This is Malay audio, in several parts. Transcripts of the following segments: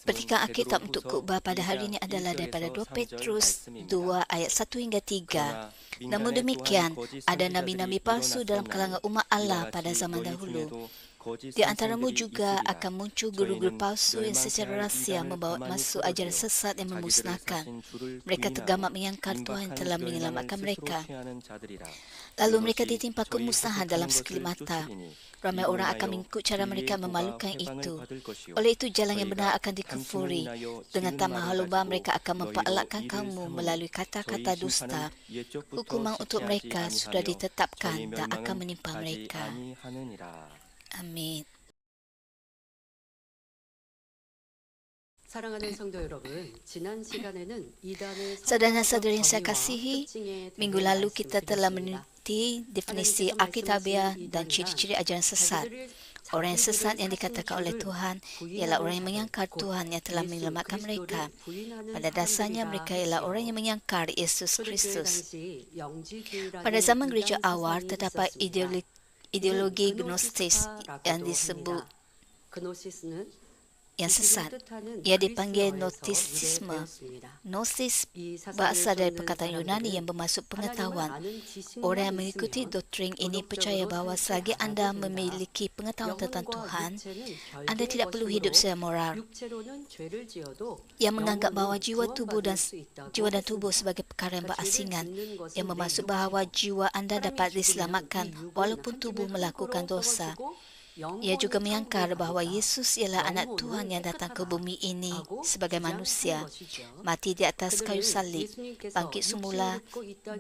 Petikan Alkitab untuk khotbah pada hari ini adalah daripada 2 Petrus 2 ayat 1 hingga 3. Namun demikian, ada nabi-nabi palsu dalam kalangan umat Allah pada zaman dahulu. Di antaramu juga akan muncul guru-guru palsu yang secara rahsia membawa masuk ajaran sesat yang memusnahkan. Mereka tergamak mengingkar Tuhan yang telah menyelamatkan mereka. Lalu mereka ditimpa kemusnahan dalam sekeli mata. Ramai orang akan mengikut cara mereka memalukan itu. Oleh itu, jalan yang benar akan dikufuri. Dengan tamah halubah, mereka akan mempaklatkan kamu melalui kata-kata dusta. Hukuman untuk mereka sudah ditetapkan dan akan menimpa mereka. Amin. 사랑하는 성도 여러분, 지난 시간에는 이단의 Saudara-saudari yang saya kasihi, minggu lalu kita telah meneliti definisi Alkitabiah dan ciri-ciri ajaran sesat. Orang yang sesat yang dikatakan oleh Tuhan ialah orang yang mengingkar Tuhan yang telah menyelamatkan mereka. Pada dasarnya mereka ialah orang yang mengingkar Yesus Kristus. Pada zaman gereja awal terdapat ideologi gnostis yang disebut yang sesat. Ia dipanggil Gnostisisme. Gnosis berasal dari perkataan Yunani yang bermaksud pengetahuan. Orang yang mengikuti doktrin ini percaya bahawa selagi anda memiliki pengetahuan tentang Tuhan, anda tidak perlu hidup secara moral. Yang menganggap bahawa jiwa dan tubuh sebagai perkara yang berasingan, yang bermaksud bahawa jiwa anda dapat diselamatkan walaupun tubuh melakukan dosa. Ia juga mengingkar bahawa Yesus ialah anak Tuhan yang datang ke bumi ini sebagai manusia, mati di atas kayu salib, bangkit semula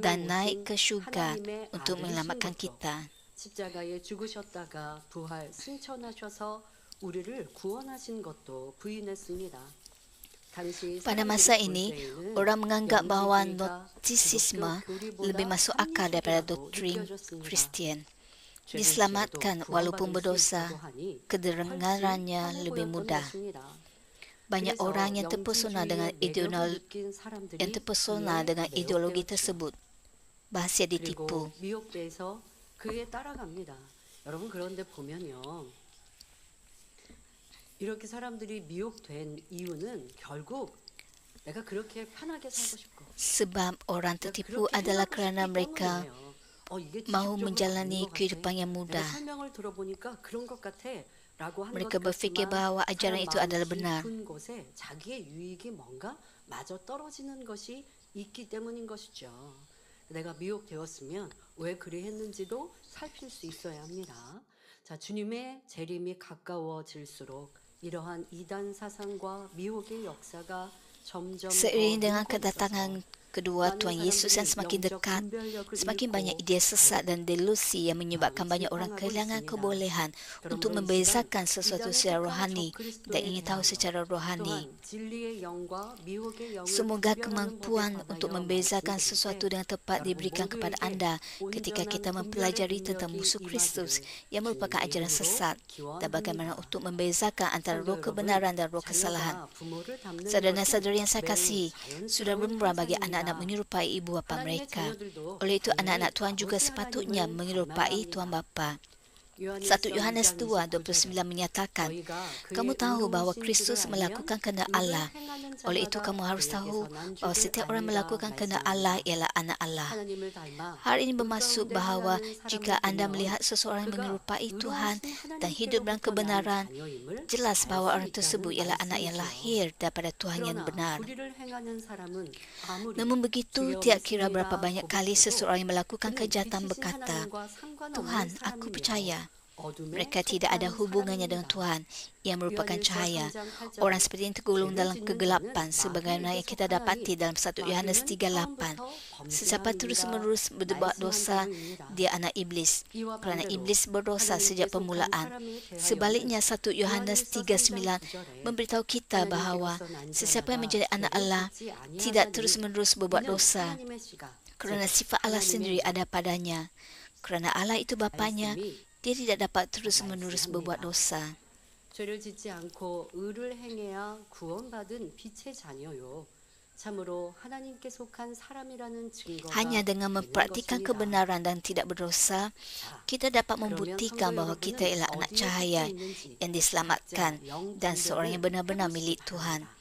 dan naik ke syurga untuk menyelamatkan kita. 십자가에 죽으셨다가 부활 승천하셔서 우리를 구원하신 것도 부인했습니다. Pada masa ini, orang menganggap bahawa Gnostisisme lebih masuk akal daripada doktrin Kristian. Diselamatkan walaupun berdosa, kedengarannya lebih mudah. Banyak orang yang terpesona dengan ideologi tersebut. Berhasil ditipu. 여러분 그런데 보면요. 이렇게 사람들이 미혹된 이유는 결국 내가 그렇게 편하게 살고 싶고. Sebab orang tertipu adalah kerana mereka mahu menjalani kehidupan yang mudah. Mereka berfikir bahawa ajaran itu adalah benar. 내가 미혹되었으면 왜 그리 했는지도 살필 수 있어야 합니다. 자, 주님의 재림이 가까워질수록 이러한 이단 사상과 미혹의 역사가 점점 Seiring dengan kedatangan kedua Tuhan Yesus yang semakin dekat, semakin banyak idea sesat dan delusi yang menyebabkan banyak orang kehilangan kebolehan untuk membezakan sesuatu secara rohani dan ingin tahu secara rohani. Semoga kemampuan untuk membezakan sesuatu dengan tepat diberikan kepada anda ketika kita mempelajari tentang musuh Kristus yang merupakan ajaran sesat dan bagaimana untuk membezakan antara roh kebenaran dan roh kesalahan. Saudara-saudari yang saya kasihi, sudah bermula bagi anak-anak menyerupai ibu bapa mereka. Oleh itu, anak-anak Tuhan juga sepatutnya menyerupai Tuhan Bapa. 1 Yohanes 2:29 menyatakan, kamu tahu bahawa Kristus melakukan kehendak Allah. Oleh itu, kamu harus tahu bahawa setiap orang melakukan kehendak Allah ialah anak Allah. Hal ini bermaksud bahawa jika anda melihat seseorang yang menyerupai Tuhan dan hidup dalam kebenaran, jelas bahawa orang tersebut ialah anak yang lahir daripada Tuhan yang benar. Namun begitu, tiada kira berapa banyak kali seseorang yang melakukan kejahatan berkata, Tuhan, aku percaya. Mereka tidak ada hubungannya dengan Tuhan yang merupakan cahaya. Orang seperti ini tergolong dalam kegelapan sebagaimana yang kita dapati dalam 1 Yohanes 3:8. Sesiapa terus-menerus berbuat dosa, dia anak iblis. Kerana iblis berdosa sejak permulaan. Sebaliknya 1 Yohanes 3:9 memberitahu kita bahawa sesiapa yang menjadi anak Allah tidak terus-menerus berbuat dosa. Kerana sifat Allah sendiri ada padanya. Kerana Allah itu Bapanya, dia tidak dapat terus-menerus berbuat dosa. 죄를 짓지 않고 의를 행해야 구원받은 빛의 자녀요. 참으로 하나님께 속한 사람이라는 증거가 Hanya dengan 되는 mempraktikkan 것입니다. kebenaran dan tidak berdosa, 자, kita dapat 그러면 membuktikan 성도 bahawa kita 여러분은 ialah anak 어디에 속해 cahaya 있는지 yang 각자 diselamatkan 영 dan seorang yang 분별을 benar-benar 해보시기 milik Tuhan. 바랍니다.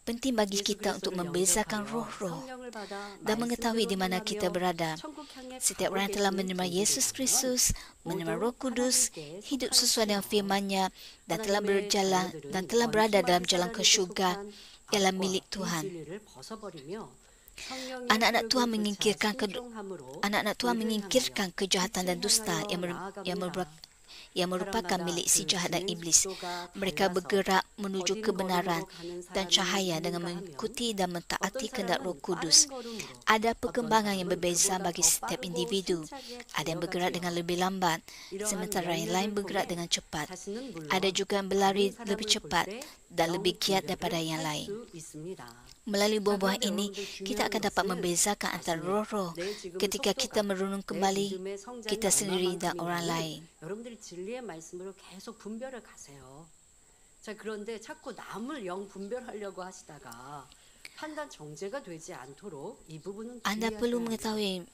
Penting bagi 예수 kita untuk 그리스도를 membezakan 영접하여 roh-roh 성령을 받아 dan mengetahui di mana 말씀대로 kita 행하며 berada. 천국 향해 Setiap 가고 orang yang telah 계시는 menerima Yesus 분들이라면 Kristus, menerima 모두 Roh Kudus, 하나님께 hidup 속하는 sesuai dengan 것이요. firman-Nya dan telah 하나님의 berjalan 자녀들은 dan telah berada dalam 원수마귀 jalan ke 사단에게 syurga 속한 ialah 악과 milik Tuhan. 비진리를 벗어버리며 성령의 Anak-anak 교육을 Tuhan 쫓아 menyingkirkan 순종함으로 anak-anak Tuhan 의를 menyingkirkan 향하여 kejahatan dan 빛을 dusta 향하여 yang 나아갑니다. merupakan 사람마다 milik si 그 jahat dan 진행 iblis. 속도가 Mereka 달라서 bergerak menuju 더딘 kebenaran 걸음으로 가는 dan 사람이 cahaya dengan 있는가 하면 mengikuti dan 어떤 mentaati kehendak Roh 사람은 Kudus. 빠른 걸음으로 Ada 어떤 perkembangan yang 사람은 berbeza 그보다 bagi 더 setiap 빠르고 individu. 힘차게 Ada yang bergerak dengan 달려가지요. lebih lambat, 이러한 sementara yang lain 열매를 bergerak 통해 dengan cepat. 자신은 물론 Ada juga yang 다른 berlari 사람을 lebih 볼 cepat 때 dan lebih giat 영 daripada 분별을 yang 할 lain. 수 있습니다. Melalui 자, buah-buah 그런데 ini, 여러분들 kita 중요한 akan dapat 것은 membezakan antara 자신이 roh-roh 내 지금 ketika kita 속도가 merenung 내 kembali 믿음의 성장이 kita sendiri dan orang 얼마만큼이냐는 lain. 여러분들이 진리의 말씀으로 계속 분별을 가세요. 자, 그런데 자꾸 남을 영 분별하려고 하시다가 판단 정제가 되지 않도록 이 부분은 Anda 주의하셔야 perlu 합니다. mengetahui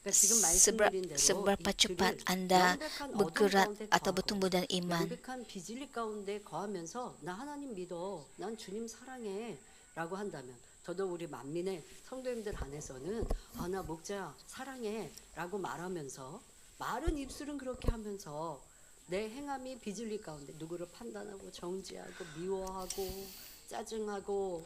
그러니까 지금 말씀드린 대로 seberapa 이 cepat 글을 anda 명백한 어둠 bergerak 가운데 atau 거하고 bertumbuh dalam iman. 명백한 비진리 가운데 거하면서 나 하나님 믿어, 난 주님 사랑해 라고 한다면 더더욱 우리 만민의 성도님들 안에서는 아, 나 목자 사랑해 라고 말하면서 말은 입술은 그렇게 하면서 내 행함이 비진리 가운데 누구를 판단하고 정죄하고 미워하고 짜증하고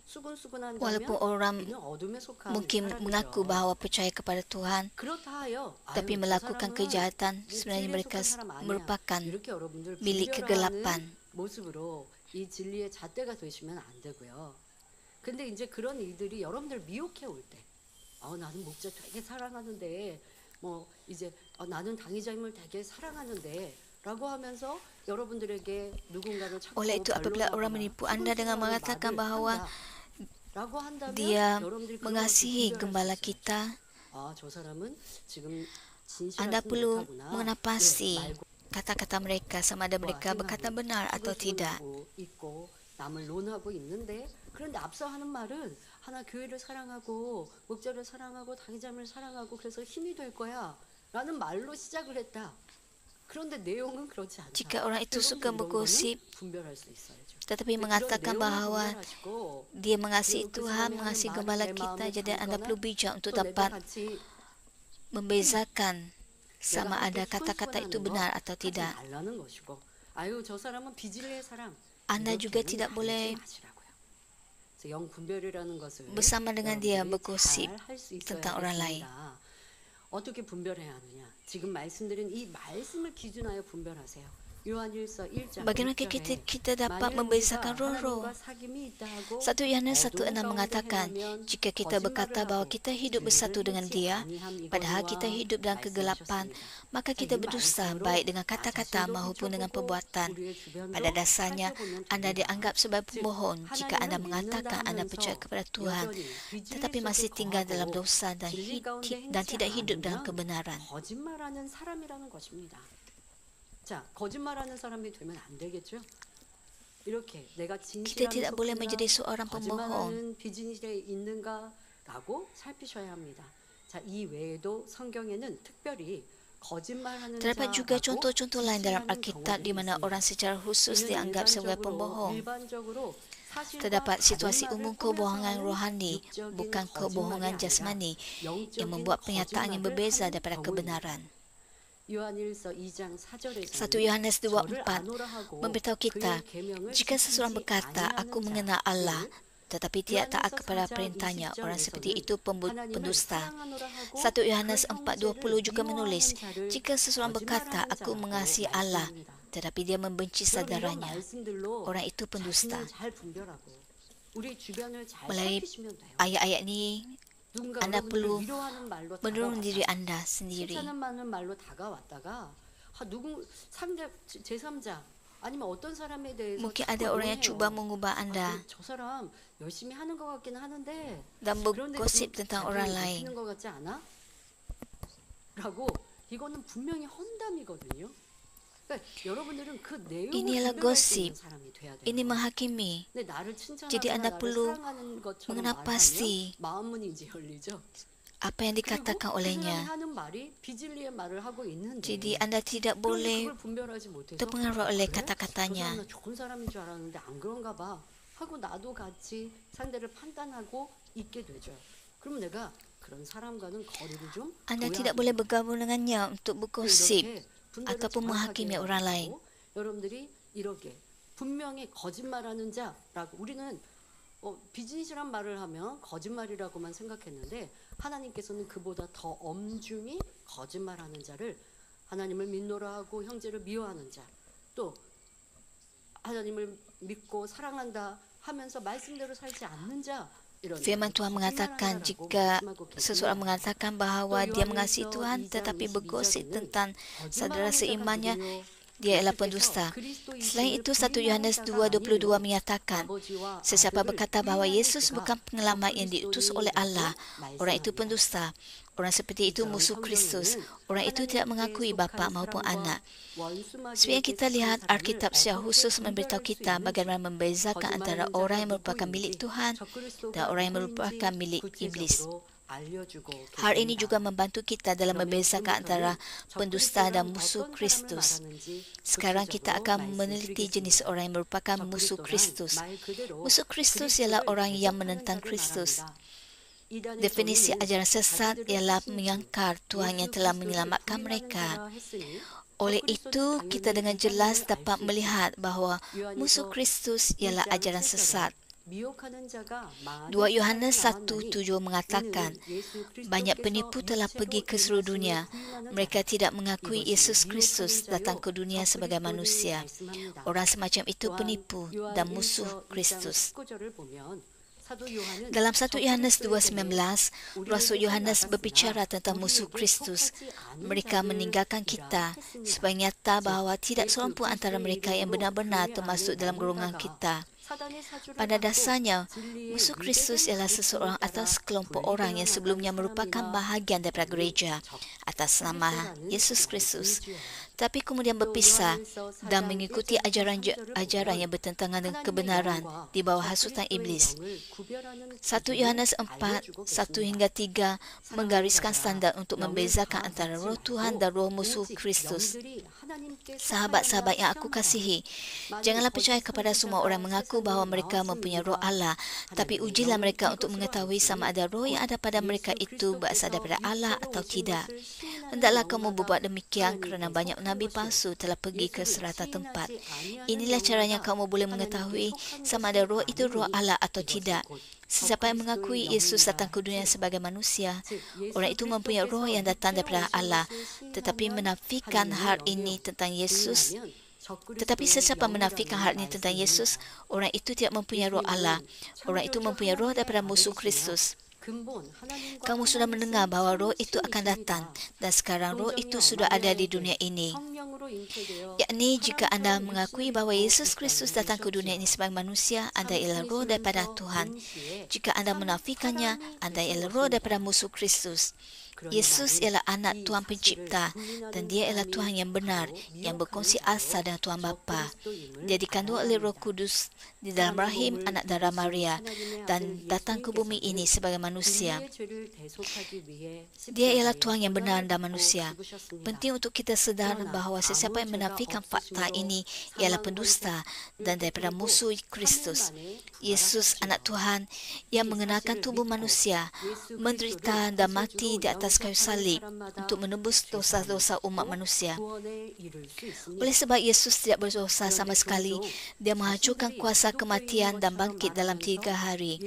수근수근한다면 Walaupun orang 이는 어둠에 속한 mungkin mengaku 사람이죠. bahawa percaya kepada Tuhan, 그렇다 하여 tapi 아유, 저 melakukan 사람은 kejahatan, 내 sebenarnya 진리에 mereka 속한 사람 아니야. merupakan 이렇게 여러분들 milik 분별하는 kegelapan. 모습으로 이 진리의 잣대가 되시면 안 되고요. 근데 이제 그런 이들이 여러분들 미혹해 올 때, 나는 목자 되게 사랑하는데, 뭐 이제 나는 당의자님을 되게 사랑하는데라고 하면서 여러분들에게 누군가를 자꾸 Oleh itu apabila orang 변론하거나 menipu anda dengan mengatakan bahawa 라고 한다면 dia 여러분들이 그걸 mengasihi 분별할 수 gembala 있어요. kita, 저 사람은 지금 anda 진실하지 perlu 못하구나. mengenapasi 말고 kata-kata mereka sama ada mereka berkata benar atau tidak. 수근수근하고 있고 남을 논하고 있는데 그런데 앞서 하는 말은 하나 교회를 사랑하고 목자를 사랑하고 당의자를 사랑하고 그래서 힘이 될 거야 라는 말로 시작을 했다. 그런데 내용은 그렇지 않다. Jika orang itu suka 여러분, 이런 bergosip 거는 분별할 수 있어야죠. tetapi 그런 mengatakan 내용을 bahawa 분별하시고 dia mengasihi 그리고 그 Tuhan, 사람이 하는 mengasihi 말이 gembala 내 kita, 마음에 jadi anda 담거나 perlu bijak untuk 또 내가 dapat 같이 membezakan sama 내가 ada 함께 kata-kata itu 수근수근하는 benar 거 atau 하지 tidak. 말라는 것이고 아유 저 사람은 비질리의 사람 Anda juga 이렇게는 tidak 말하지 boleh 마시라고요. 그래서 영 분별이라는 것을 bersama dengan dia 여러분들이 bergosip 잘 할 수 있어야 tentang orang lain. 하겠습니다. 어떻게 분별해야 하느냐? 지금 말씀드린 이 말씀을 기준하여 분별하세요. 요한일서 1장 Bagaimana 1절에 kita dapat 만일 membezakan 우리가 roh-roh? 하나님과 사귐이 있다 하고 1 Yohanes 어두운 1:6 가운데 mengatakan, 행하면 jika kita berkata 거짓말을 bahawa 하고 kita hidup 진리를 bersatu dengan 행치 dia, 아니함 padahal 이거니와 kita hidup dalam kegelapan, 말씀하셨습니다. maka 자, kita 이 berdusta 말씀으로 baik dengan 나 kata-kata 자신도 maupun dengan 비춰보고 perbuatan. 우리의 주변도 Pada dasarnya, 살펴보면 anda 됩니다. dianggap sebagai 즉, pembohong jika anda 하나님을 mengatakan 믿는다 anda percaya 하면서 kepada Tuhan, 여전히 비진리 tetapi masih 속에 tinggal dalam 거하고 dosa dan, 진리 가운데 dan 행치 tidak hidup dalam 않으면 kebenaran. 거짓말하는 사람이라는 것입니다. 자, 거짓말하는 사람이 되면 안 되겠죠? 이렇게 내가 Kita 진실함에 tidak boleh 속했나 menjadi seorang pembohong. 거짓말하는 비진실에 있는가라고 살피셔야 합니다. 자, 이 외에도 성경에는 특별히 거짓말하는 Terdapat juga 자라고 contoh-contoh lain dalam 지시하는 Alkitab 경우들이 di mana 있습니다. orang secara khusus 이는 dianggap sebagai pembohong. 일반적으로 사실과 Terdapat 다른 situasi 말을 umum 꾸며서 kebohongan 하는 rohani, 육적인 bukan 거짓말이 kebohongan 아니라 jasmani, yang 영적인 membuat pernyataan yang 거짓말을 berbeza 하는 daripada 경우입니다. kebenaran. 요한일서 2장 4절에서는 1 Yohanes 저를 2:4 아노라 하고 memberitahu kita, 그의 계명을 jika seseorang 지키지 berkata, 아니하는 aku mengenal Allah, 자를 tetapi tidak taat 요한일서 kepada 4장 perintahnya, orang 20절에서는 seperti itu 하나님을 pendusta. 사랑하노라 하고 1 Yohanes 그 4:20 juga 형제를 menulis, 미워하는 자를 jika seseorang berkata, 거짓말하는 aku 자라고 mengasihi Allah, 말씀합니다. tetapi dia membenci 여러분, 이런 saudaranya, 말씀들로 orang itu pendusta. 자신을 잘 분별하고 우리 주변을 잘 Melalui 살피시면 돼요. ayat-ayat ini, 누군가 Anda 여러분들을 perlu 위로하는 말로 menurun diri 다가왔다가 anda sendiri. 칭찬하는 말로 다가왔다가 누구 상대 제3자 아니면 어떤 사람에 대해서 Mungkin 자꾸 ada orang yang 논해요. cuba mengubah anda 저 사람 열심히 하는 것 같긴 하는데 dan 그런데 bergosip 좀 tentang 자기를 orang lain. 높이는 것 같지 않아? 라고 이거는 분명히 험담이거든요. 그러니까 그러니까 여러분들은 그 내용을 Inilah 분별할 수 있는 gosip. 사람이 돼야 돼요. Ini menghakimi. 근데 나를 Jadi 칭찬하거나 anda 나를 perlu 사랑하는 것처럼 mengenal 말하면 pasti 마음문이 이제 열리죠. apa yang 그리고 dikatakan 그 사람이 olehnya. 하는 말이 비진리의 말을 하고 있는데 Jadi anda tidak 그런데 boleh 그걸 분별하지 못해서 terpengaruh oleh 그래? 저 kata-katanya. 사람은 좋은 사람인 줄 알았는데 안 그런가 봐 하고 나도 같이 상대를 판단하고 있게 되죠. 그럼 내가 그런 사람과는 거리를 좀 Anda 둬야 tidak boleh bergabung dengannya untuk bergosip 이렇게 분별을 ataupun 정확하게 menghakimi orang lain. 해가지고 여러분들이 이렇게 분명히 거짓말하는 자라고 우리는 비진실한 말을 하면 거짓말이라고만 생각했는데 하나님께서는 그보다 더 엄중히 거짓말하는 자를 하나님을 믿노라 하고 형제를 미워하는 자, 또 하나님을 믿고 사랑한다 하면서 말씀대로 살지 않는 자 이런 Firman Tuhan mengatakan jika seseorang mengatakan bahawa dia mengasihi Tuhan tetapi bergosip tentang saudara seimannya, dia ialah pendusta. Selain itu, 1 Yohanes 2:22 menyatakan, sesiapa berkata bahawa Yesus bukan pengalamat yang diutus oleh Allah, orang itu pendusta. Orang seperti itu musuh Kristus. Orang itu tidak mengakui bapa maupun anak. Seperti yang kita lihat, Alkitab secara khusus memberitahu kita bagaimana membezakan antara orang yang merupakan milik Tuhan dan orang yang merupakan milik iblis. Hal ini juga membantu kita dalam membezakan antara pendusta dan musuh Kristus. Sekarang kita akan meneliti jenis orang yang merupakan musuh Kristus. Musuh Kristus ialah orang yang menentang Kristus. Definisi ajaran sesat ialah mengingkar Tuhan yang telah menyelamatkan mereka. Oleh itu, kita dengan jelas dapat melihat bahawa musuh Kristus ialah ajaran sesat. 2 Yohanes 1:7 mengatakan, banyak penipu telah pergi ke seluruh dunia. Mereka tidak mengakui Yesus Kristus datang ke dunia sebagai manusia. Orang semacam itu penipu dan musuh Kristus. Dalam 1 Yohanes 2:19, Rasul Yohanes berbicara tentang musuh Kristus. Mereka meninggalkan kita supaya nyata bahawa tidak seorang pun antara mereka yang benar-benar termasuk dalam golongan kita. Pada dasarnya, musuh Kristus ialah seseorang atau sekelompok orang yang sebelumnya merupakan bahagian daripada gereja atas nama Yesus Kristus, tapi kemudian berpisah dan mengikuti ajaran yang bertentangan dengan kebenaran di bawah hasutan iblis. 1 Yohanes 4:1 hingga 3 menggariskan standar untuk membezakan antara roh Tuhan dan roh musuh Kristus. Sahabat-sahabat yang aku kasihi, janganlah percaya kepada semua orang mengaku bahawa mereka mempunyai roh Allah, tapi ujilah mereka untuk mengetahui sama ada roh yang ada pada mereka itu berasal daripada Allah atau tidak. Hendaklah kamu berbuat demikian kerana banyak nabi palsu telah pergi ke serata tempat. Inilah caranya kamu boleh mengetahui sama ada roh itu roh Allah atau tidak. Sesiapa yang mengakui Yesus datang ke dunia sebagai manusia, orang itu mempunyai roh yang datang daripada Allah, tetapi menafikan hal ini tentang Yesus. Tetapi sesiapa menafikan hal ini tentang Yesus, orang itu tidak mempunyai roh Allah. Orang itu mempunyai roh daripada musuh Kristus. Kamu sudah mendengar bahawa roh itu akan datang, dan sekarang roh itu sudah ada di dunia ini. Yakni jika anda mengakui bahawa Yesus Kristus datang ke dunia ini sebagai manusia, anda ialah roh daripada Tuhan. Jika anda menafikannya, anda ialah roh daripada musuh Kristus. Yesus ialah anak Tuhan pencipta dan dia ialah Tuhan yang benar yang berkongsi asal dengan Tuhan Bapa. Dia dikandung oleh Roh Kudus di dalam rahim anak darah Maria dan datang ke bumi ini sebagai manusia. Dia ialah Tuhan yang benar dan manusia. Penting untuk kita sedar bahawa sesiapa yang menafikan fakta ini ialah pendusta dan daripada musuh Kristus. Yesus anak Tuhan yang mengenakan tubuh manusia, menderita dan mati di atas kayu salib untuk menebus dosa-dosa umat manusia. Oleh sebab Yesus tidak berdosa sama sekali, dia menghancurkan kuasa kematian dan bangkit dalam 3 hari.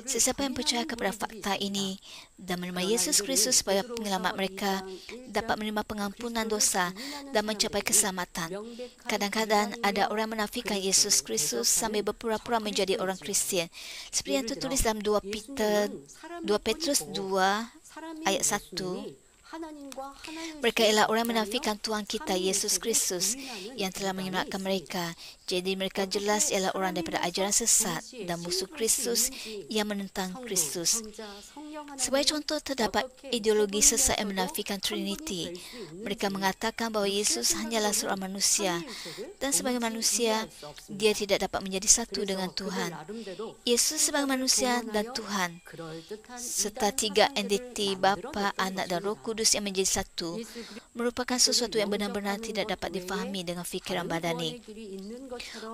Sesiapa yang percaya kepada fakta ini dan menerima Yesus Kristus sebagai penyelamat mereka dapat menerima pengampunan dosa dan mencapai keselamatan. Kadang-kadang ada orang menafikan Yesus Kristus sambil berpura-pura menjadi orang Kristian. Seperti yang tertulis dalam 2 Petrus 2 ayat 1. Mereka ialah orang menafikan Tuhan kita Yesus Kristus yang telah menyelamatkan mereka. Jadi mereka jelas ialah orang daripada ajaran sesat dan musuh Kristus yang menentang Kristus. Sebagai contoh, terdapat ideologi sesat yang menafikan Trinity. Mereka mengatakan bahawa Yesus hanyalah seorang manusia dan sebagai manusia, dia tidak dapat menjadi satu dengan Tuhan. Yesus sebagai manusia dan Tuhan, serta tiga entiti Bapa, Anak dan Roh Kudus yang menjadi satu, merupakan sesuatu yang benar-benar tidak dapat difahami dengan fikiran badani.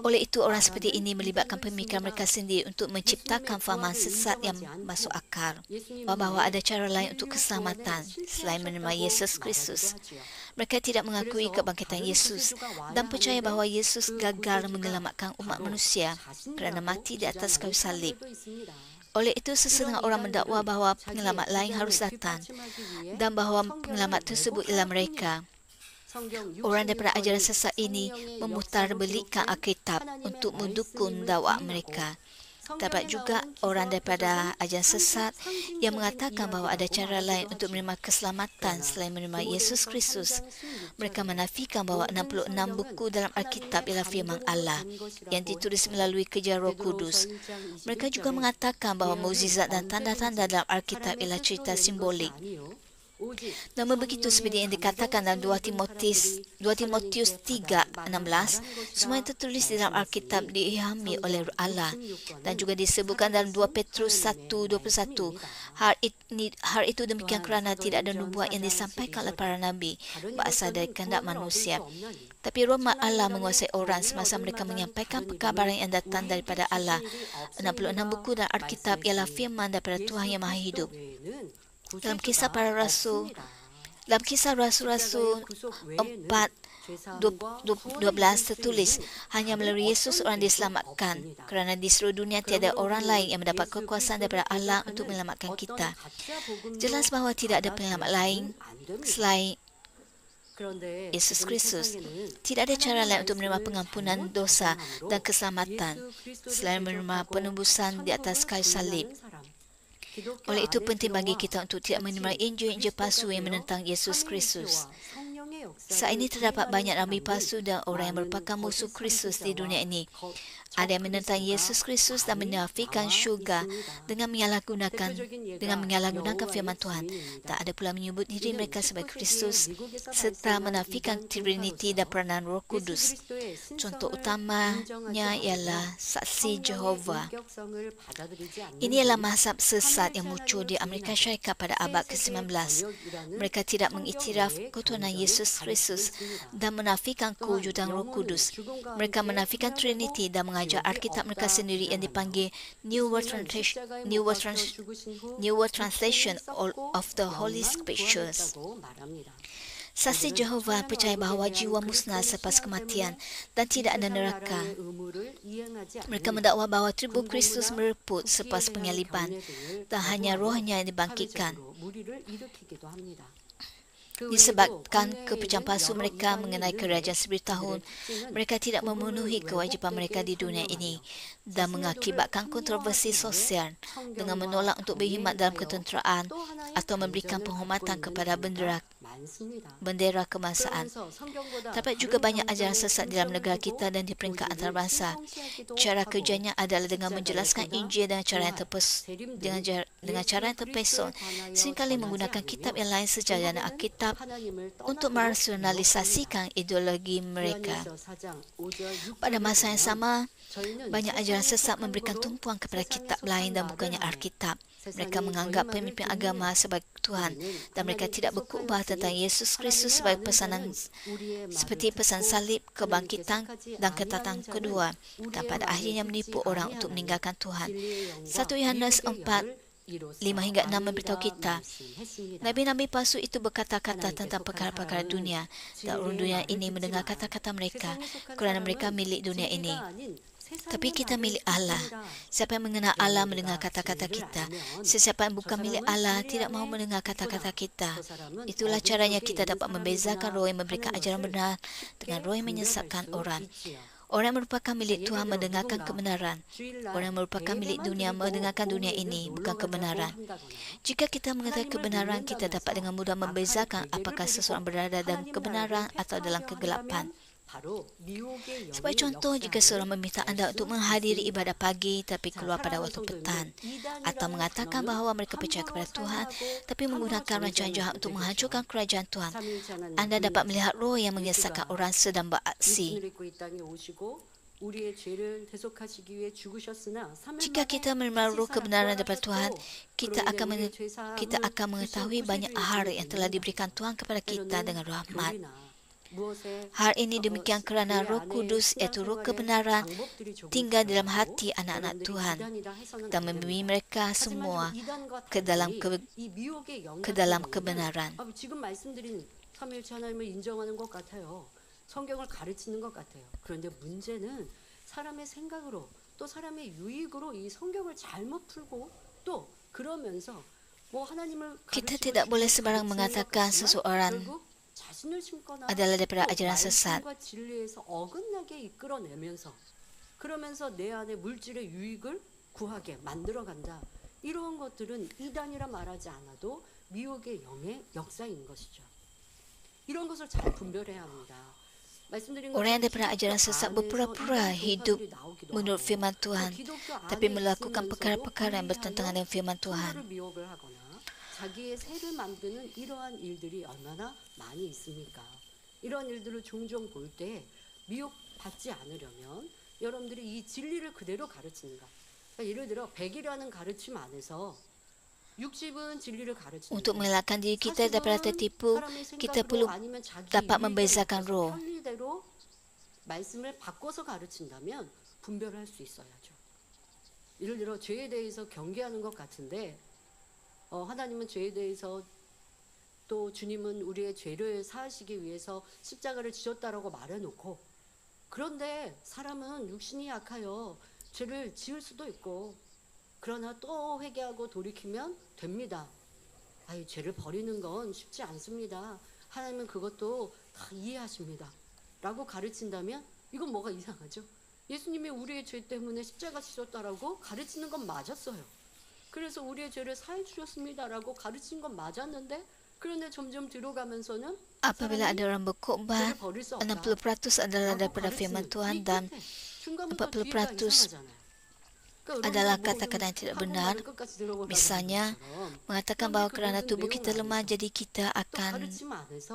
Oleh itu, orang seperti ini melibatkan pemikiran mereka sendiri untuk menciptakan fahaman sesat yang masuk akal, bahawa ada cara lain untuk keselamatan selain menerima Yesus Kristus. Mereka tidak mengakui kebangkitan Yesus dan percaya bahawa Yesus gagal menyelamatkan umat manusia kerana mati di atas kayu salib. Oleh itu, sesetengah orang mendakwa bahawa penyelamat lain harus datang dan bahawa penyelamat tersebut ialah mereka. Orang daripada ajaran sesat ini memutarbelikkan Alkitab untuk mendukung dakwah mereka. Terdapat juga orang daripada ajaran sesat yang mengatakan bahawa ada cara lain untuk menerima keselamatan selain menerima Yesus Kristus. Mereka menafikan bahawa 66 buku dalam Alkitab ialah firman Allah yang ditulis melalui kerja Roh Kudus. Mereka juga mengatakan bahawa mukjizat dan tanda-tanda dalam Alkitab ialah cerita simbolik. Namun begitu, seperti yang dikatakan dalam 2 Timotius 3:16, semua yang tertulis di dalam Alkitab diilhami oleh Allah dan juga disebutkan dalam 2 Petrus 1:21. Hal itu demikian kerana tidak ada nubuat yang disampaikan oleh para nabi berasal dari kehendak manusia. Tapi rahmat Allah menguasai orang semasa mereka menyampaikan perkabaran yang datang daripada Allah. 66 buku dalam Alkitab ialah firman daripada Tuhan yang Maha Hidup. Dalam kisah Rasul Rasul 4:12 tertulis, hanya melalui Yesus orang diselamatkan, kerana di seluruh dunia tiada orang lain yang mendapat kekuasaan daripada Allah untuk menyelamatkan kita. Jelas bahawa tidak ada penyelamat lain selain Yesus Kristus. Tidak ada cara lain untuk menerima pengampunan dosa dan keselamatan selain menerima penembusan di atas kayu salib. Oleh itu, penting bagi kita untuk tidak menerima Injil-Injil palsu yang menentang Yesus Kristus. Saat ini terdapat banyak nabi palsu dan orang yang merupakan musuh Kristus di dunia ini. Ada yang menentang Yesus Kristus dan menafikan syurga dengan menyalahgunakan firman Tuhan. Tak ada pula menyebut diri mereka sebagai Kristus serta menafikan Trinity dan peranan Roh Kudus. Contoh utamanya ialah saksi Jehovah. Ini ialah mazhab sesat yang muncul di Amerika Syarikat pada abad ke-19. Mereka tidak mengiktiraf ketuhanan Yesus Kristus dan menafikan kewujudan Roh Kudus. Mereka menafikan Trinity dan mengajar Alkitab mereka sendiri yang dipanggil New World Translation of the Holy Scriptures. Saksi Jehovah percaya bahawa jiwa musnah selepas kematian dan tidak ada neraka. Mereka mendakwa bahawa tubuh Kristus mereput selepas penyaliban dan hanya rohnya yang dibangkitkan. Disebabkan kepercayaan palsu mereka mengenai kerajaan 1000 tahun, mereka tidak memenuhi kewajipan mereka di dunia ini dan mengakibatkan kontroversi sosial dengan menolak untuk berkhidmat dalam ketenteraan atau memberikan penghormatan kepada bendera kebangsaan. Terdapat juga banyak ajaran sesat di dalam negara kita dan di peringkat antarabangsa. Cara kerjanya adalah dengan menjelaskan Injil dengan cara yang terpesong, seringkali menggunakan kitab yang lain sejalan Alkitab untuk merasionalisasikan ideologi mereka. Pada masa yang sama, banyak ajaran sesat memberikan tumpuan kepada kitab lain dan bukannya Alkitab. Mereka menganggap pemimpin agama sebagai Tuhan dan mereka tidak berkhutbah tentang Yesus Kristus sebagai pesanan seperti pesan salib, kebangkitan dan kedatangan kedua, dan pada akhirnya menipu orang untuk meninggalkan Tuhan. 1 Yohanes 4:5-6 memberitahu kita, nabi-nabi palsu itu berkata-kata tentang perkara-perkara dunia dan orang dunia ini mendengar kata-kata mereka kerana mereka milik dunia ini. Tapi kita milik Allah. Siapa yang mengenal Allah mendengar kata-kata kita. Sesiapa yang bukan milik Allah tidak mahu mendengar kata-kata kita. Itulah caranya kita dapat membezakan roh yang memberikan ajaran benar dengan roh yang menyesatkan orang. Orang yang merupakan milik Tuhan mendengarkan kebenaran. Orang yang merupakan milik dunia mendengarkan dunia ini, bukan kebenaran. Jika kita mengetahui kebenaran, kita dapat dengan mudah membezakan apakah seseorang berada dalam kebenaran atau dalam kegelapan. 바로 미혹의 Sebagai 영의 contoh, jika seorang 역사를 meminta 알 Anda 수 untuk menghadiri 있습니다. ibadah pagi tapi 자, keluar pada 사랑하는 waktu 성도님들, petang, atau 이단이라는 mengatakan 단어는 bahawa mereka percaya 함부로 kepada Tuhan 사용하고 tapi 함부로 menggunakan rancangan 정의하면 jahat 안 untuk 되겠죠. menghancurkan kerajaan Tuhan, 삼위일체 하나님 Anda dapat melihat roh yang 예수가 mengesahkan orang sedang beraksi. 육신을 입고 이 땅에 오시고 우리의 죄를 대속하시기 위해 죽으셨으나 3일 Jika 만에 kita menerima roh 시사 kebenaran daripada Tuhan, 부활하셨고 kita 그로 인해 akan 우리의 kita 죄사함을 akan mengetahui 주시고 banyak 구세주의 hal 이름을 yang telah 믿는다. diberikan Tuhan kepada kita dengan 때로는 rahmat. 교리나 무엇에 Hal ini demikian kerana 교회 Roh 안에 Kudus, iaitu Roh 신앙생활의 kebenaran, 방법들이 조금 tinggal dalam 다르고 hati anak-anak 여러분들이 Tuhan 이단이다 해서는 dan 안 membimbing 됩니다. mereka 하지만 semua 지금 이단과 ke dalam 달리 이 미혹의 영 ke 같은 dalam 경우는 kebenaran. 지금 말씀드린 삼위일체 하나님을 인정하는 것 같아요. 성경을 가르치는 것 같아요. 그런데 문제는 사람의 생각으로 또 사람의 유익으로 이 성경을 잘못 풀고 또 그러면서 뭐 하나님을 Kita 가르치고 tidak boleh 주님을 sembarang 가르치는 것 mengatakan 같지만 seseorang 결국 자신을 심거나 adalah daripada 또 ajaran sesat. 말씀과 진리에서 어긋나게 이끌어내면서 그러면서 내 안에 물질의 유익을 구하게 만들어간다. 이러한 것들은 이단이라 말하지 않아도 미혹의 영의 역사인 것이죠. 이런 것을 잘 분별해야 합니다. 말씀드린 Orang yang 것처럼 daripada ajaran 기독교 sesat 안에서 berpura-pura 이단 hidup 종파들이 나오기도 menurut 하고 firman 또 Tuhan, 기독교 tapi 안에 melakukan 있으면서도 perkara-perkara yang bertentangan dengan firman Tuhan. 성도를 미혹을 하거나 자기의 세를 만드는 이러한 일들이 얼마나 많이 있습니까? 이런 일들을 종종 볼 때 미혹받지 않으려면 여러분들이 이 진리를 그대로 가르치는가? 그러니까 예를 들어 100이라는 가르침 안에서 60은 진리를 가르치는데 Untuk mengelakkan diri kita daripada tertipu, kita perlu dapat membezakan roh. 편리대로 말씀을 바꿔서 가르친다면 분별할 수 있어야죠. 예를 들어 죄에 대해서 경계하는 것 같은데 하나님은 죄에 대해서 또 주님은 우리의 죄를 사하시기 위해서 십자가를 지셨다라고 말해놓고 그런데 사람은 육신이 약하여 죄를 지을 수도 있고 그러나 또 회개하고 돌이키면 됩니다. 아이, 죄를 버리는 건 쉽지 않습니다. 하나님은 그것도 다 이해하십니다. 라고 가르친다면 이건 뭐가 이상하죠? 예수님이 우리의 죄 때문에 십자가 지셨다라고 가르치는 건 맞았어요. 그래서 우리의 죄를 사해 주셨습니다라고 가르친 건 맞았는데 그런데 점점 들어가면서는 Apabila ada orang berkhotbah, 죄를 버릴 수 60% adalah 없다라고 daripada firman 가르치는 Tuhan 이 dan 끝에 중간부터 뒤에가 40% 이상하잖아요. 그러니까 adalah 여러분들 뭐 kata-kata yang tidak benar. 학원을 끝까지 들어보라고 Misalnya, 하는 것처럼 mengatakan 그런데 bahawa 그 kerana 모든 tubuh 내용 kita lemah, 안에서 jadi kita 또 akan 가르침 안에서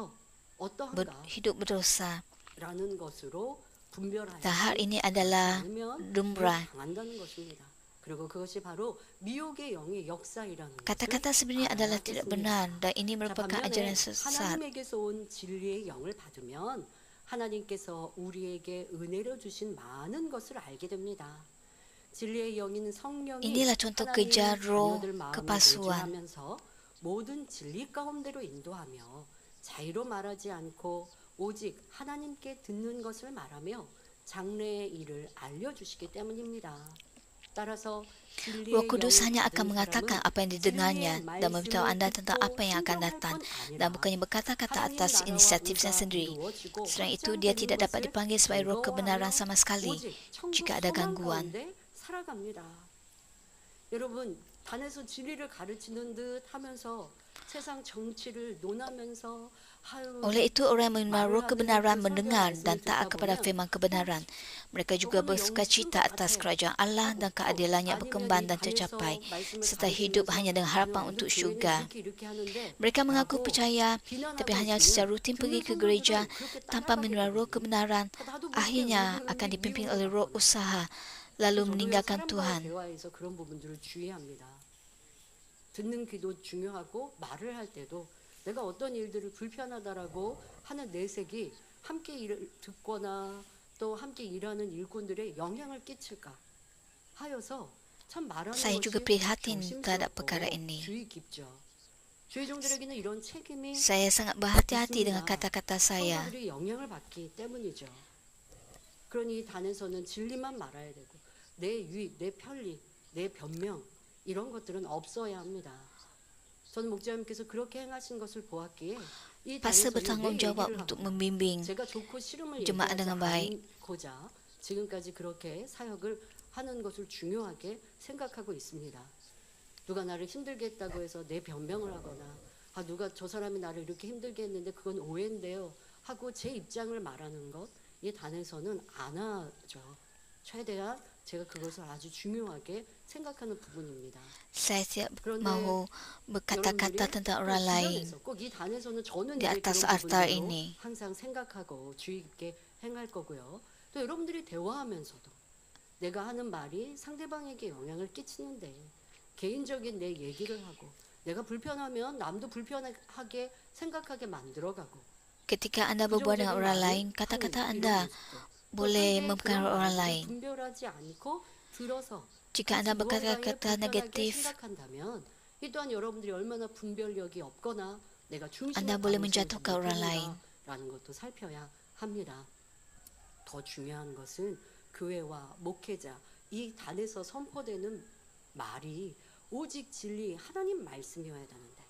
어떠한가 hidup berdosa. 라는 것으로 분별하지 Dan hal ini adalah 않으면 lumrah. 당한다는 것입니다. 그리고 그것이 바로 미혹의 영의 역사이라는 것을 Kata-kata sebenarnya 알아야 adalah tidak 하겠습니다. benar dan ini 자, merupakan 반면에 ajaran sesat. 하나님에게서 온 진리의 영을 받으면 하나님께서 우리에게 은혜로 주신 많은 것을 알게 됩니다. 진리의 영인 성령이 Inilah contoh 하나님의 kerja roh 자녀들 마음을 kepalsuan. 내주하면서 모든 진리 가운데로 인도하며 자유로 말하지 않고 오직 하나님께 듣는 것을 말하며 장래의 일을 알려주시기 때문입니다. 따라서 Roh Kudus hanya akan mengatakan apa yang didengarnya dan memberitahu anda tentang apa yang akan datang dan bukannya berkata-kata atas inisiatifnya sendiri. Selain itu, dia tidak dapat dipanggil sebagai roh kebenaran sama sekali jika ada gangguan. 여러분, 단에서 진리를 가르치는 듯 하면서 세상 정치를 논하면서 Oleh itu, orang yang menerima roh kebenaran mendengar dan taat kepada firman kebenaran. Mereka juga bersukacita atas kerajaan Allah dan keadilannya berkembang dan tercapai, serta hidup hanya dengan harapan untuk syurga. Mereka mengaku percaya, tapi hanya secara rutin pergi ke gereja tanpa menerima roh kebenaran, akhirnya akan dipimpin oleh roh usaha, lalu meninggalkan Tuhan. 그런 부분들을 주의합니다. 듣는 귀도 중요하고 말을 할 때도 내가 어떤 일들을 불편하다라고 하는 내색이 함께 듣거나 또 함께 일하는 일꾼들의 영향을 끼칠까 하여서 참 말하는 Saya juga 것이 prihatin terhadap perkara 조심스럽고 ini. 주의 깊죠. 주의종들에게는 이런 책임이 Saya sangat berhati-hati dengan kata-kata saya. 성도들이 영향을 받기 때문이죠. 그러니 단에서는 진리만 말해야 되고 내 유익, 내 편리, 내 변명 이런 것들은 없어야 합니다. 저는 목자님께서 그렇게 행하신 것을 보았기에 이 Pastor 단에서는 내 bertanggungjawab 얘기를 untuk 합니다. membimbing 제가 좋고 싫음을 jemaat 얘기하지 dengan baik. 않고자 지금까지 그렇게 사역을 하는 것을 중요하게 생각하고 있습니다. 누가 나를 힘들게 했다고 해서 내 변명을 하거나 누가 저 사람이 나를 이렇게 힘들게 했는데 그건 오해인데요 하고 제 입장을 말하는 것 이 단에서는 안 하죠. 최대한 제가 그것을 아주 중요하게 생각하는 부분입니다. Saya tidak 그런데 mahu berkata-kata 여러분들이 tentang 또 orang lain 주변에서 꼭 이 단에서는 저는 di 이제 atas 그런 altar 부분들로 ini. 항상 생각하고 주의 깊게 행할 거고요. 또 여러분들이 대화하면서도 내가 하는 말이 상대방에게 영향을 끼치는데 개인적인 내 얘기를 하고 내가 불편하면 남도 불편하게 생각하게 만들어가고 Ketika Anda berbual dengan orang lain, kata-kata Anda boleh mempengaruhi orang lain. 분별하지 않고 들어서 Jika Anda berkata-kata negatif, 생각한다면 이 또한 여러분들이 얼마나 분별력이 없거나 내가 중심을 Anda boleh 다루지 menjatuhkan orang lain. 못하는가라는 것도 살펴야 합니다. 더 중요한 것은 교회와 목회자 이 단에서 선포되는 말이 오직 진리 하나님 말씀이어야 되는데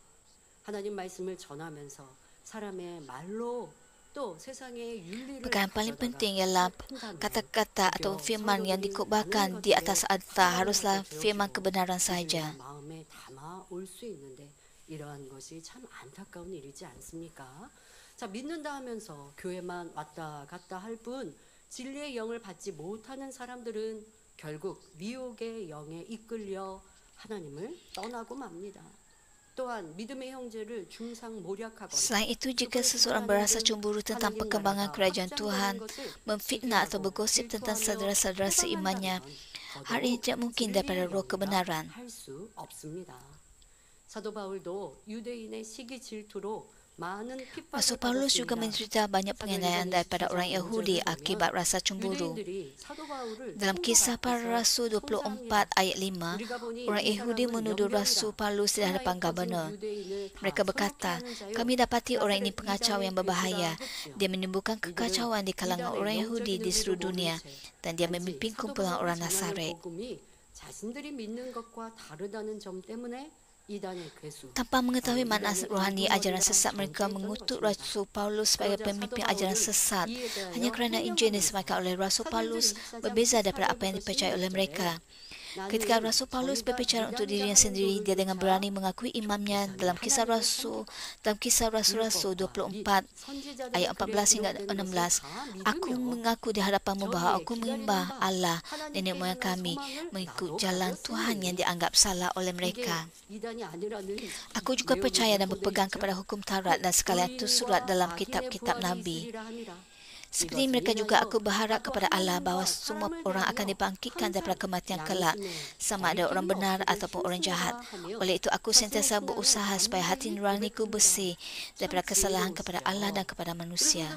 하나님 말씀을 전하면서 사람의 말로 또 세상의 윤리를 perkara paling 가져다가 penting ialah 판단하고 kata-kata atau firman yang dikubahkan di atas altar haruslah firman kebenaran saja. 마음에 담아 올 수 있는데 이러한 것이 참 안타까운 일이지 않습니까? 자, 믿는다 하면서 교회만 왔다 갔다 할 뿐 진리의 영을 받지 못하는 사람들은 결국 미혹의 영에 이끌려 하나님을 떠나고 맙니다. 또한 믿음의 형제를 중상모략하거나 Selain itu, jika seseorang berasa cemburu tentang perkembangan kerajaan Tuhan, memfitnah atau bergosip tentang saudara-saudara seimannya, hal ini tidak mungkin daripada roh kebenaran. 할수 없습니다. 사도 바울도 유대인의 시기 질투로 많은 핍박을 Rasul Paulus juga menderita banyak penganiayaan daripada orang Yahudi akibat rasa cemburu. Dalam kisah para Rasul 24 ayat 5, orang Yahudi menuduh Rasul Paulus di hadapan gubernur. Mereka berkata, kami dapati orang ini pengacau yang berbahaya. Dia menimbulkan kekacauan di kalangan orang Yahudi di seluruh dunia dan dia memimpin kumpulan orang Nazaret. 자신들이 믿는 것과 다르다는 점 때문에 Tanpa mengetahui makna rohani ajaran sesat, mereka mengutuk Rasul Paulus sebagai pemimpin ajaran sesat hanya kerana Injil yang disampaikan oleh Rasul Paulus berbeza daripada apa yang dipercayai oleh mereka. Ketika Rasul Paulus berbicara untuk dirinya sendiri, dia dengan berani mengakui imamnya dalam kisah Rasul-Rasul 24 ayat 14 hingga 16. Aku mengaku di hadapanmu bahawa aku menyembah Allah nenek moyang kami mengikut jalan Tuhan yang dianggap salah oleh mereka. Aku juga percaya dan berpegang kepada hukum Taurat dan sekalian itu surat dalam kitab-kitab Nabi. Seperti mereka juga aku berharap kepada Allah bahawa semua orang akan dibangkitkan daripada kematian kelak, sama ada orang benar ataupun orang jahat. Oleh itu aku sentiasa berusaha supaya hati nuraniku bersih daripada kesalahan kepada Allah dan kepada manusia.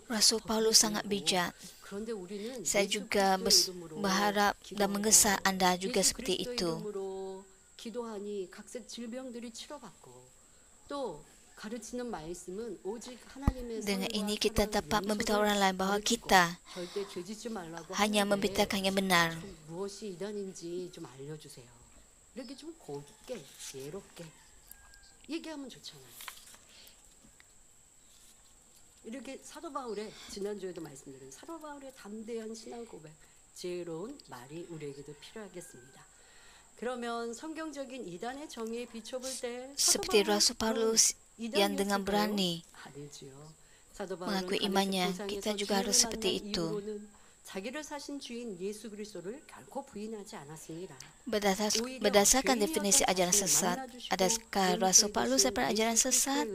Rasul Paulus sangat bijak. Saya juga berharap dan menggesa anda juga seperti itu. Dengan ini kita dapat memberitahu orang lain bahawa kita hanya memberitakan yang benar. 이렇게 사도 바울의 지난주에도 말씀드린 사도 바울의 담대한 신앙 고백, 지혜로운 말이 우리에게도 필요하겠습니다. 그러면 성경적인 이단의 정의에 비춰볼 때 seperti Rasul Paulus yang dengan berani mengakui imannya, kita juga harus seperti itu. 자기를 사신 주인 예수 그리스도를 결코 부인하지 않았습니다. Berdasarkan definisi ajaran sesat, adakah Rasul Paulus daripada ajaran sesat?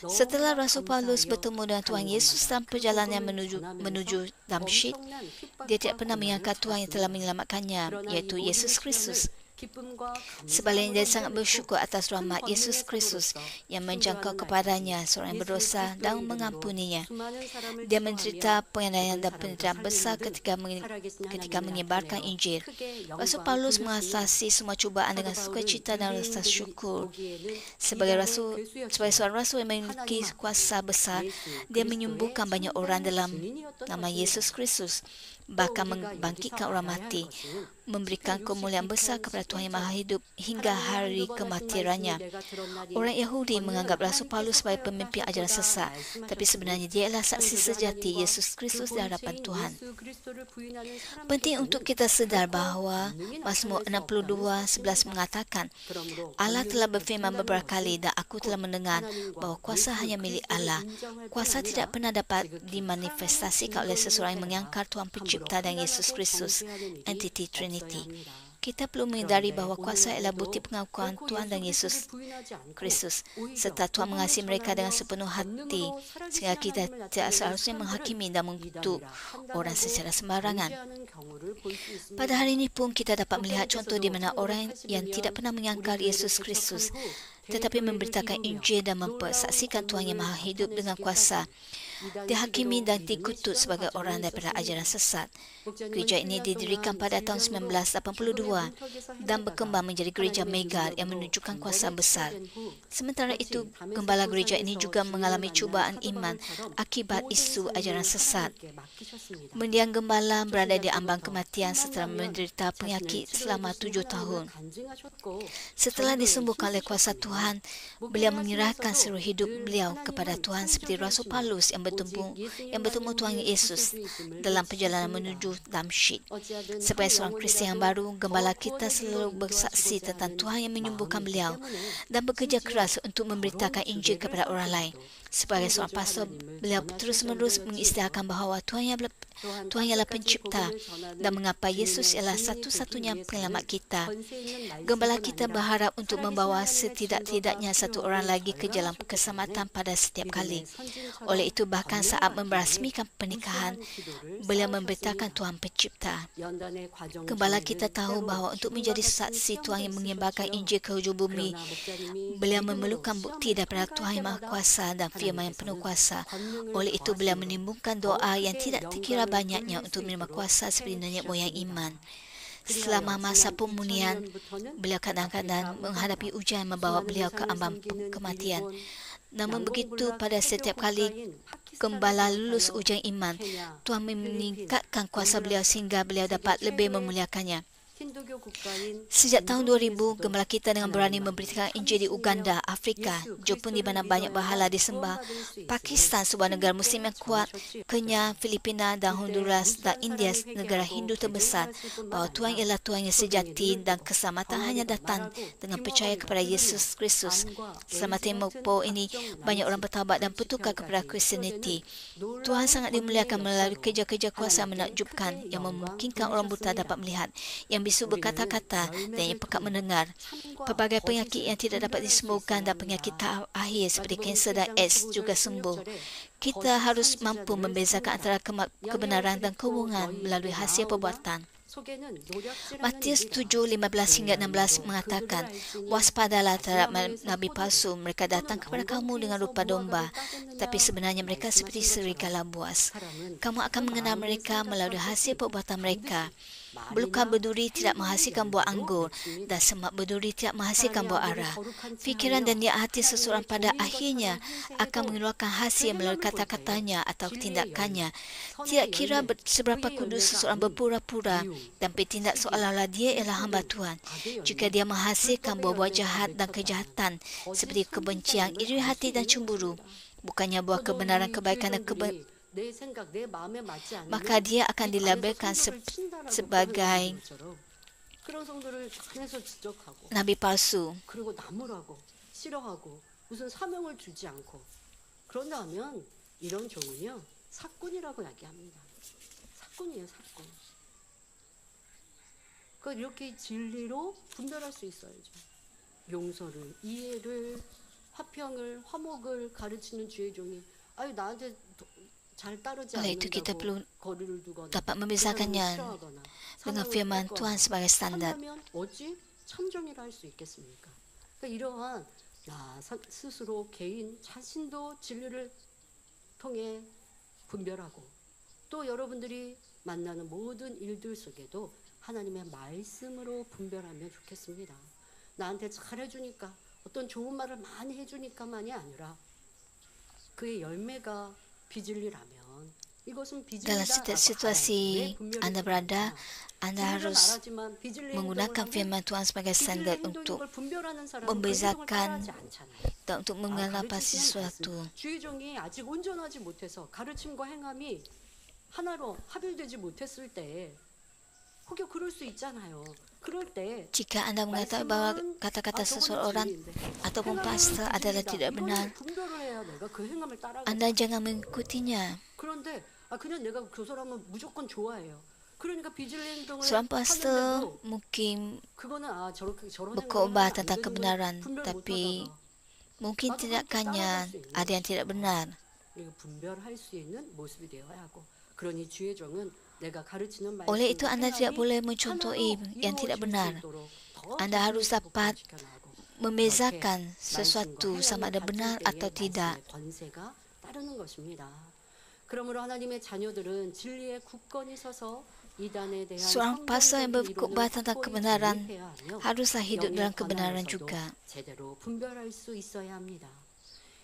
Setelah Rasul Paulus bertemu dengan Tuhan Yesus dalam perjalanan menuju Damsyik, dia tidak pernah menyangka Tuhan yang telah menyelamatkannya, iaitu Yesus Kristus. Sebaliknya, dia sangat bersyukur atas rahmat Yesus Kristus yang menjangkau kepadanya seorang yang berdosa dan mengampuninya. Dia menderita penganiayaan dan penderitaan besar ketika menyebarkan Injil. Rasul Paulus mengatasi semua cubaan dengan sukacita dan rasa syukur. Sebagai seorang rasul yang memiliki kuasa besar, dia menyembuhkan banyak orang dalam nama Yesus Kristus, bahkan membangkitkan orang mati. memberikan kemuliaan besar kepada Tuhan yang Maha Hidup hingga hari kematiannya. Orang Yahudi menganggap Rasul Paulus sebagai pemimpin ajaran sesat, tapi sebenarnya dia adalah saksi sejati Yesus Kristus di hadapan Tuhan. Penting untuk kita sedar bahawa Mazmur 62:11 mengatakan, Allah telah berfirman beberapa kali dan aku telah mendengar bahawa kuasa hanya milik Allah. Kuasa tidak pernah dapat dimanifestasikan oleh seseorang yang mengangkar Tuhan Pencipta dan Yesus Kristus, entiti Trinity. Kita perlu menyadari bahawa kuasa ialah bukti pengakuan Tuhan dan Yesus Kristus, serta Tuhan mengasihi mereka dengan sepenuh hati, sehingga kita tidak seharusnya menghakimi dan mengutuk orang secara sembarangan. Pada hari ini pun kita dapat melihat contoh di mana orang yang tidak pernah mengangkar Yesus Kristus, tetapi memberitakan Injil dan mempersaksikan Tuhan yang Maha Hidup dengan kuasa, dihakimi dan dikutuk sebagai orang daripada ajaran sesat. Gereja ini didirikan pada tahun 1982 dan berkembang menjadi gereja mega yang menunjukkan kuasa besar. Sementara itu, gembala gereja ini juga mengalami cubaan iman akibat isu ajaran sesat. Mendiang gembala berada di ambang kematian setelah menderita penyakit selama 7 tahun. Setelah disembuhkan oleh kuasa Tuhan, beliau menyerahkan seluruh hidup beliau kepada Tuhan seperti Rasul Paulus yang bertemu Tuhan Yesus dalam perjalanan menuju Damsyik. Sebagai seorang Kristian yang baru, gembala kita selalu bersaksi tentang Tuhan yang menyembuhkan beliau dan bekerja keras untuk memberitakan Injil kepada orang lain. Sebagai seorang pastor, beliau terus-menerus mengisytiharkan bahawa Tuhan ialah pencipta dan mengapa Yesus ialah satu-satunya penyelamat kita. Gembala kita berharap untuk membawa setidak-tidaknya satu orang lagi ke jalan keselamatan pada setiap kali. Oleh itu, bahkan saat merasmikan pernikahan, beliau memberitakan Tuhan pencipta. Gembala kita tahu bahawa untuk menjadi saksi Tuhan yang menyebarkan Injil ke hujung bumi, beliau memerlukan bukti daripada Tuhan yang Maha Kuasa dan firman yang penuh kuasa. Oleh itu, beliau menimbulkan doa yang tidak terkira banyaknya untuk menerima kuasa seperti nenek moyang iman. Selama masa pemunian, beliau kadang-kadang menghadapi ujian membawa beliau ke ambang kematian. Namun begitu, pada setiap kali gembala lulus ujian iman, Tuhan meningkatkan kuasa beliau sehingga beliau dapat lebih memuliakannya. Sejak tahun 2000, gembala kita dengan berani memberitakan Injil di Uganda, Afrika, Jepun di mana banyak berhala disembah, Pakistan sebuah negara Muslim yang kuat, Kenya, Filipina dan Honduras dan India negara Hindu terbesar, bahawa Tuhan ialah Tuhan yang sejati dan keselamatan hanya datang dengan percaya kepada Yesus Kristus. Selama tempoh ini, banyak orang bertaubat dan bertukar kepada Kristianiti. Tuhan sangat dimuliakan melalui kerja-kerja kuasa menakjubkan yang memungkinkan orang buta dapat melihat, yang bisu berkata-kata dan yang pekat mendengar. Pelbagai penyakit yang tidak dapat disembuhkan dan penyakit tahap akhir seperti kanser dan AIDS juga sembuh. Kita harus mampu membezakan antara kebenaran dan kebohongan melalui hasil perbuatan. Matius 7:15 hingga 16 mengatakan, waspadalah terhadap nabi palsu, mereka datang kepada kamu dengan rupa domba, tapi sebenarnya mereka seperti serigala buas. Kamu akan mengenal mereka melalui hasil perbuatan mereka. Belukar berduri tidak menghasilkan buah anggur dan semak berduri tidak menghasilkan buah ara. Fikiran dan niat hati seseorang pada akhirnya akan mengeluarkan hasil melalui kata-katanya atau tindakannya. Tidak kira seberapa kudus seseorang berpura-pura dan bertindak seolah-olah dia ialah hamba Tuhan. Jika dia menghasilkan buah-buah jahat dan kejahatan seperti kebencian, iri hati dan cemburu, bukannya buah kebenaran, kebaikan dan maka dia akan dilabelkan sebagai nabi palsu. 이렇게 진리로 분별할 수 있어야죠. 용서를, 이해를, 화평을, 화목을 가르치는 주의 종이 나한테 Oleh itu kita perlu dapat membezakannya dengan firman Tuhan sebagai standar. 참정이라 할 수 있겠습니까? 이러한 나 스스로 개인 자신도 진리를 통해 분별하고 또 여러분들이 만나는 모든 일들 속에도 하나님의 말씀으로 분별하면 좋겠습니다. 나한테 잘해주니까 어떤 좋은 말을 많이 해주니까만이 아니라 그의 열매가 빚을 일하면 이것은 Dalam 빚입니다라고 알아요. situasi 왜 분별이 anda berada, 필요할까? anda 분별을 harus 말하지만 빚을 내 행동을 menggunakan 하면 firman Tuhan sebagai 빚을 내 standard 행동인 untuk 걸 분별하는 사람은 그 행동을 membezakan 따라하지 않잖아요. dan untuk mengelapasi 가르치시는 sesuatu. 말씀. 주의 종이 아직 온전하지 못해서 가르침과 행함이 하나로 합일되지 못했을 때 혹여 그럴 수 있잖아요. 그럴 때 Jika anda mengetahui bahawa 말씀은 kata-kata 저거는 seseorang 진리인데 ataupun 행함은 pastor adalah 부진이다. tidak benar, 이거는 분별을 해야 내가 그 행함을 따라가지 anda jangan mengikutinya. 그런데 그냥 내가 그 사람은 무조건 좋아해요. 그러니까 빚을 내 행동을 Seorang pastor 하는데도 mungkin 그거는 저렇게 저런 berkhotbah 행동을 tentang 하면 안 되는 걸 kebenaran, 분별 tapi 못하다가 mungkin 나도 그렇게 tindakannya 따라갈 수 있는 ada yang tidak benar. 이거 분별할 수 있는 모습이 되어야 하고 그러니 주의 종은 내가 가르치는 Oleh itu 말씀과 anda tidak 행함이 boleh mencontohi 하나로 yang tidak 이루어질 수 benar. 있도록 더 Anda harus 자신을 dapat 극복시켜 나가고 membezakan 말씀과 sesuatu sama 행함을 ada benar 갖출 atau 때에 tidak. 말씀의 권세가 따르는 것입니다. 그러므로 하나님의 자녀들은 진리의 굳건히 서서 이단에 대한 Seorang pastor yang 성경적인 berkhotbah 이론을 tentang 확고히 kebenaran 정립해야 하며 haruslah hidup 영의 dalam kebenaran 관하에서도 juga. 제대로 분별할 수 있어야 합니다.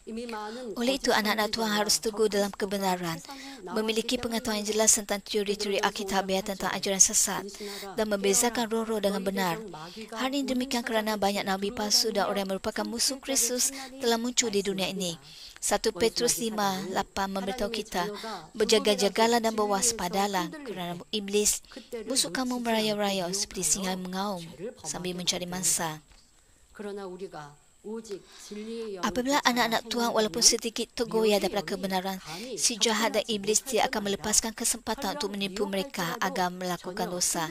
이미 많은 Oleh itu, 거짓 anak-anak Tuhan 선지자와 harus teguh dalam 적그리스도가 kebenaran, 세상에 memiliki 나왔기 pengetahuan yang 때문입니다. jelas tentang teori-teori Alkitabiah tentang ajaran sesat, dan membezakan roh-roh dengan benar. Hal ini demikian kerana banyak nabi palsu dan orang yang merupakan musuh Kristus telah muncul di dunia ini. 1 Petrus 5:8 memberitahu kita, berjaga-jagalah dan berwaspadalah kerana iblis, musuh kamu merayau-rayau seperti singa yang mengaum sambil mencari mangsa. 그러나 우리가 오직 진리의 Apabila anak-anak Tuhan walaupun sedikit tergoyah daripada kebenaran, si jahat dan iblis tidak akan melepaskan kesempatan untuk menipu mereka agar melakukan dosa.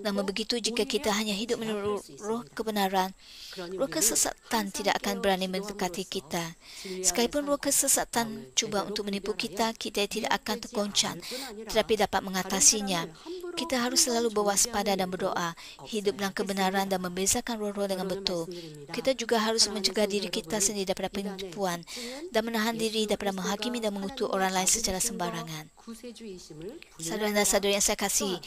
Namun begitu, jika kita hanya hidup menurut roh kebenaran, roh kesesatan tidak akan berani mendekati kita. Sekalipun roh kesesatan cuba untuk menipu kita, kita tidak akan tergoncang, tetapi dapat mengatasinya. Kita harus selalu berwaspada dan berdoa, hidup dalam kebenaran dan membezakan roh-roh dengan betul. Kita juga harus mencegah diri kita sendiri daripada penipuan dan menahan diri daripada menghakimi dan mengutuk orang lain secara sembarangan. Saudara dan saudari yang saya kasihi,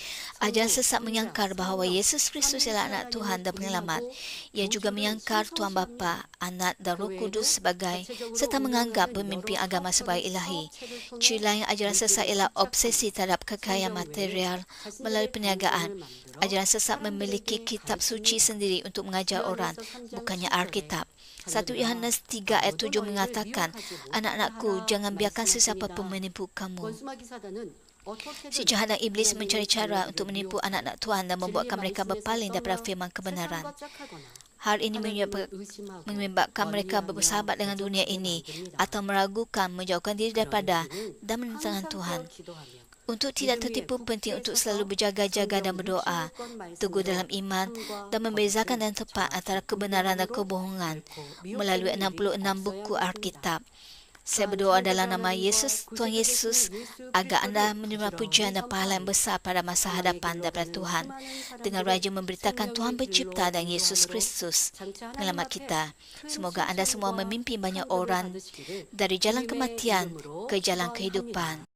ajaran sesat menyangkar bahawa Yesus Kristus ialah anak Tuhan dan penyelamat. Ia juga menyangkar Tuhan Bapa, Anak dan Roh Kudus sebagai serta menganggap pemimpin agama sebagai ilahi. Ciri lain ajaran sesat ialah obsesi terhadap kekayaan material melalui perniagaan. Ajaran sesat memiliki kitab suci sendiri untuk mengajar orang, bukannya Alkitab. 1 Yohanes 3 ayat 7 mengatakan, anak-anakku, jangan biarkan sesiapa pun menipu kamu. Si jahat dan iblis mencari cara untuk menipu anak-anak Tuhan dan membuatkan mereka berpaling daripada firman kebenaran. Hal ini menyebabkan mereka bersahabat dengan dunia ini atau meragukan, menjauhkan diri daripada dan menentang Tuhan. Untuk tidak tertipu, penting untuk selalu berjaga-jaga dan berdoa, teguh dalam iman dan membezakan dan tepat antara kebenaran dan kebohongan melalui 66 buku Alkitab. Saya berdoa dalam nama Yesus, Tuhan Yesus, agar anda menerima pujian dan pahala yang besar pada masa hadapan daripada Tuhan, dengan Raja memberitakan Tuhan pencipta dan Yesus Kristus, penyelamat kita. Semoga anda semua memimpin banyak orang dari jalan kematian ke jalan kehidupan.